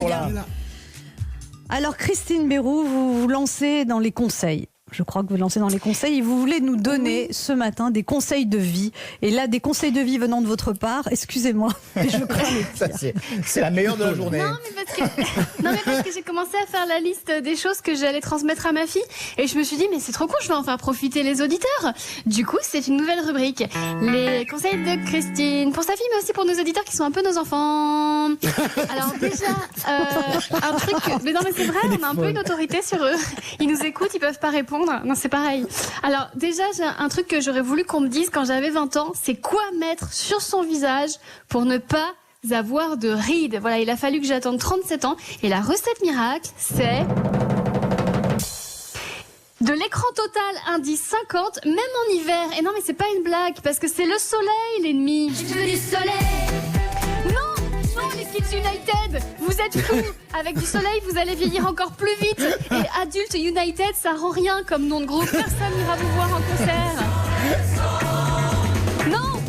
pour la... Alors Christine Béroux, vous vous lancez dans les conseils. Je crois que vous lancez dans les conseils et vous voulez nous donner ce matin des conseils de vie. Et là, des conseils de vie venant de votre part, excusez-moi, mais je crains les pires. C'est la meilleure de la journée. Non, mais parce que j'ai commencé à faire la liste des choses que j'allais transmettre à ma fille. Et je me suis dit, mais c'est trop cool, je vais en faire profiter les auditeurs. Du coup, c'est une nouvelle rubrique. Les conseils de Christine, pour sa fille, mais aussi pour nos auditeurs qui sont un peu nos enfants. Alors déjà, un truc... Mais non, mais c'est vrai, on a un peu une autorité sur eux. Ils nous écoutent, ils peuvent pas répondre. Non, c'est pareil. Alors déjà, j'ai un truc que j'aurais voulu qu'on me dise quand j'avais 20 ans, c'est quoi mettre sur son visage pour ne pas avoir de rides. Voilà, il a fallu que j'attende 37 ans. Et la recette miracle, c'est de l'écran total indice 50, même en hiver. Et non, mais c'est pas une blague, parce que c'est le soleil, l'ennemi. Je veux du soleil. Non, les Kids United, vous êtes fous. Avec du soleil, vous allez vieillir encore plus vite. Et Adult United, ça rend rien comme nom de groupe. Personne n'ira vous voir en concert. Non.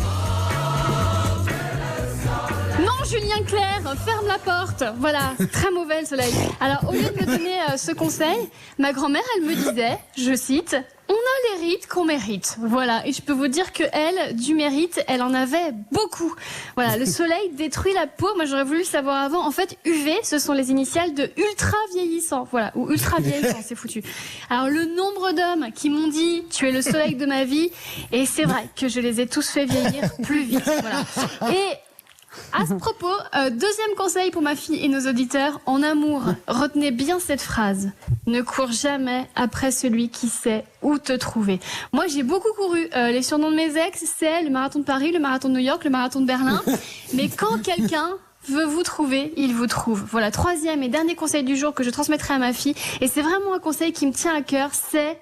Non, Julien Clerc, ferme la porte. Voilà, c'est très mauvais le soleil. Alors, au lieu de me donner ce conseil, ma grand-mère, elle me disait, je cite... On a les rides qu'on mérite. Voilà. Et je peux vous dire que elle, du mérite, elle en avait beaucoup. Voilà. Le soleil détruit la peau. Moi, j'aurais voulu le savoir avant. En fait, UV, ce sont les initiales de ultra vieillissant. Voilà. Ou ultra vieillissant, c'est foutu. Alors, le nombre d'hommes qui m'ont dit, tu es le soleil de ma vie. Et c'est vrai que je les ai tous fait vieillir plus vite. Voilà. Et, à ce propos, deuxième conseil pour ma fille et nos auditeurs, en amour, retenez bien cette phrase. Ne cours jamais après celui qui sait où te trouver. Moi, j'ai beaucoup couru. Les surnoms de mes ex, c'est le marathon de Paris, le marathon de New York, le marathon de Berlin. Mais quand quelqu'un veut vous trouver, il vous trouve. Voilà, troisième et dernier conseil du jour que je transmettrai à ma fille. Et c'est vraiment un conseil qui me tient à cœur, c'est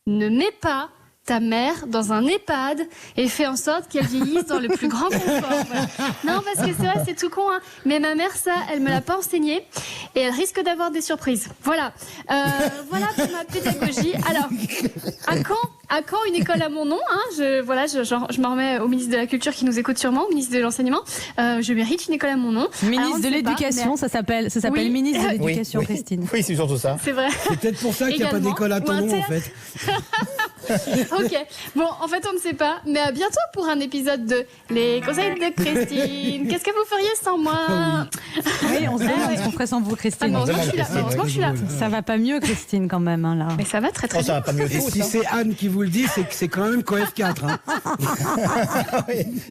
ne mets pas ta mère dans un EHPAD et fais en sorte qu'elle vieillisse dans le plus grand confort. Voilà. Non, parce que c'est vrai, c'est tout con, hein. Mais ma mère, ça, elle me l'a pas enseigné et elle risque d'avoir des surprises. Voilà. Voilà pour ma pédagogie. Alors, à quand une école à mon nom, hein? Je m'en remets au ministre de la Culture qui nous écoute sûrement, au ministre de l'Enseignement. Je mérite une école à mon nom. Ministre de l'Éducation, ça s'appelle Oui. ministre de l'Éducation, oui, Christine. Oui, c'est surtout ça. C'est vrai. C'est peut-être pour ça qu'il n'y a pas d'école à ton nom, en fait. Ok, bon, en fait, on ne sait pas, mais à bientôt pour un épisode de Les conseils de Christine. Qu'est-ce que vous feriez sans moi? Oui, on se demande ce qu'on ferait sans vous, Christine. Heureusement que je suis là. Heureusement que je suis là. Ça va pas mieux, Christine, quand même, hein, là. Mais ça va très très Oh, ça bien. va pas mieux Et tout, si ça. c'est Anne qui vous le dit, c'est que c'est quand même qu'en F4. Hein. Oui.